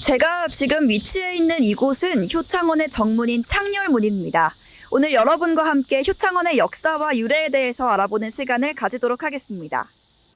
제가 지금 위치해 있는 이곳은 효창원의 정문인 창렬문입니다. 오늘 여러분과 함께 효창원의 역사와 유래에 대해서 알아보는 시간을 가지도록 하겠습니다.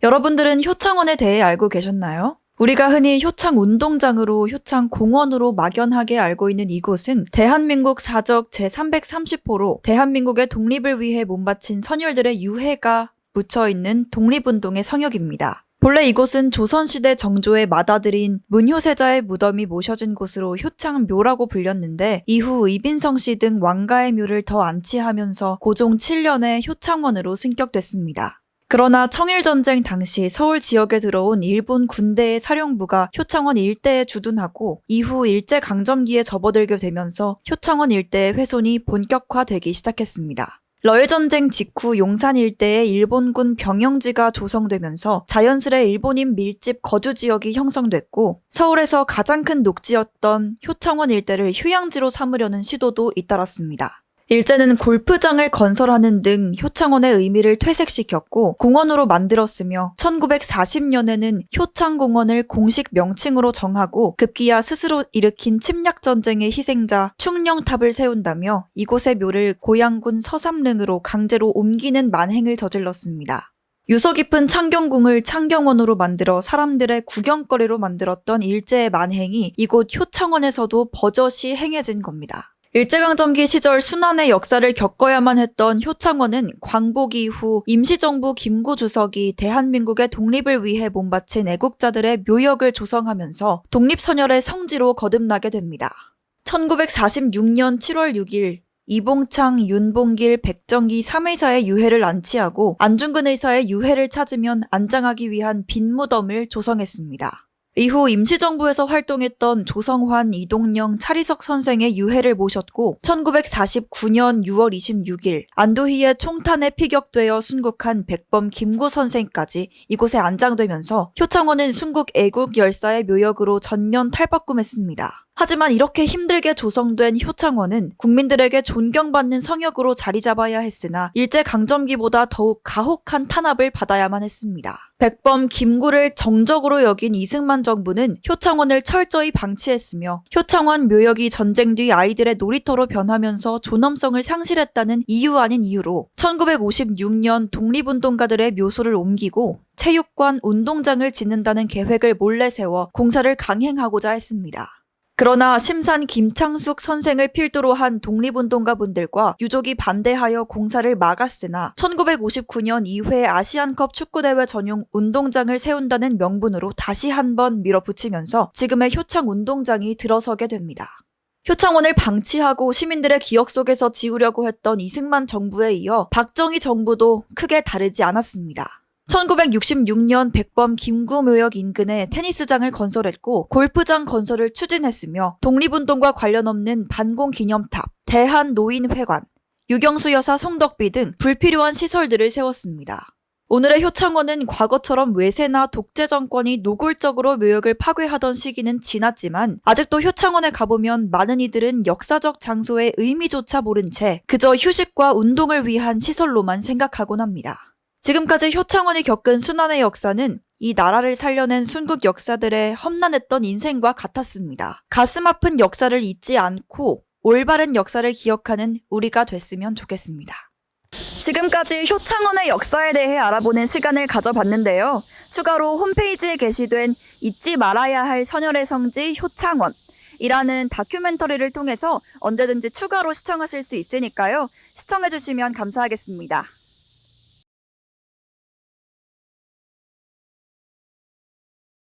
여러분들은 효창원에 대해 알고 계셨나요? 우리가 흔히 효창운동장으로 효창공원으로 막연하게 알고 있는 이곳은 대한민국 사적 제330호로 대한민국의 독립을 위해 몸바친 선열들의 유해가 묻혀있는 독립운동의 성역입니다. 본래 이곳은 조선시대 정조의 맏아들인 문효세자의 무덤이 모셔진 곳으로 효창묘라고 불렸는데 이후 의빈성씨 등 왕가의 묘를 더 안치하면서 고종 7년에 효창원으로 승격됐습니다. 그러나 청일전쟁 당시 서울 지역에 들어온 일본 군대의 사령부가 효창원 일대에 주둔하고 이후 일제강점기에 접어들게 되면서 효창원 일대의 훼손이 본격화되기 시작했습니다. 러일전쟁 직후 용산 일대에 일본군 병영지가 조성되면서 자연스레 일본인 밀집 거주 지역이 형성됐고 서울에서 가장 큰 녹지였던 효창원 일대를 휴양지로 삼으려는 시도도 잇따랐습니다. 일제는 골프장을 건설하는 등 효창원의 의미를 퇴색시켰고 공원으로 만들었으며 1940년에는 효창공원을 공식 명칭으로 정하고 급기야 스스로 일으킨 침략전쟁의 희생자 충령탑을 세운다며 이곳의 묘를 고양군 서삼릉으로 강제로 옮기는 만행을 저질렀습니다. 유서 깊은 창경궁을 창경원으로 만들어 사람들의 구경거리로 만들었던 일제의 만행이 이곳 효창원에서도 버젓이 행해진 겁니다. 일제강점기 시절 순환의 역사를 겪어야만 했던 효창원은 광복 이후 임시정부 김구 주석이 대한민국의 독립을 위해 몸바친 애국자들의 묘역을 조성하면서 독립선열의 성지로 거듭나게 됩니다. 1946년 7월 6일 이봉창, 윤봉길, 백정기 3의사의 유해를 안치하고 안중근 의사의 유해를 찾으면 안장하기 위한 빈무덤을 조성했습니다. 이후 임시정부에서 활동했던 조성환, 이동영, 차리석 선생의 유해를 모셨고 1949년 6월 26일 안도희의 총탄에 피격되어 순국한 백범 김구 선생까지 이곳에 안장되면서 효창원은 순국 애국 열사의 묘역으로 전면 탈바꿈했습니다. 하지만 이렇게 힘들게 조성된 효창원은 국민들에게 존경받는 성역으로 자리 잡아야 했으나 일제강점기보다 더욱 가혹한 탄압을 받아야만 했습니다. 백범 김구를 정적으로 여긴 이승만 정부는 효창원을 철저히 방치했으며 효창원 묘역이 전쟁 뒤 아이들의 놀이터로 변하면서 존엄성을 상실했다는 이유 아닌 이유로 1956년 독립운동가들의 묘소를 옮기고 체육관, 운동장을 짓는다는 계획을 몰래 세워 공사를 강행하고자 했습니다. 그러나 심산 김창숙 선생을 필두로 한 독립운동가분들과 유족이 반대하여 공사를 막았으나 1959년 2회 아시안컵 축구대회 전용 운동장을 세운다는 명분으로 다시 한번 밀어붙이면서 지금의 효창운동장이 들어서게 됩니다. 효창원을 방치하고 시민들의 기억 속에서 지우려고 했던 이승만 정부에 이어 박정희 정부도 크게 다르지 않았습니다. 1966년 백범 김구 묘역 인근에 테니스장을 건설했고 골프장 건설을 추진했으며 독립운동과 관련 없는 반공기념탑, 대한노인회관, 유경수 여사 송덕비 등 불필요한 시설들을 세웠습니다. 오늘의 효창원은 과거처럼 외세나 독재 정권이 노골적으로 묘역을 파괴하던 시기는 지났지만 아직도 효창원에 가보면 많은 이들은 역사적 장소의 의미조차 모른 채 그저 휴식과 운동을 위한 시설로만 생각하곤 합니다. 지금까지 효창원이 겪은 순환의 역사는 이 나라를 살려낸 순국 역사들의 험난했던 인생과 같았습니다. 가슴 아픈 역사를 잊지 않고 올바른 역사를 기억하는 우리가 됐으면 좋겠습니다. 지금까지 효창원의 역사에 대해 알아보는 시간을 가져봤는데요. 추가로 홈페이지에 게시된 잊지 말아야 할 선열의 성지 효창원이라는 다큐멘터리를 통해서 언제든지 추가로 시청하실 수 있으니까요. 시청해주시면 감사하겠습니다.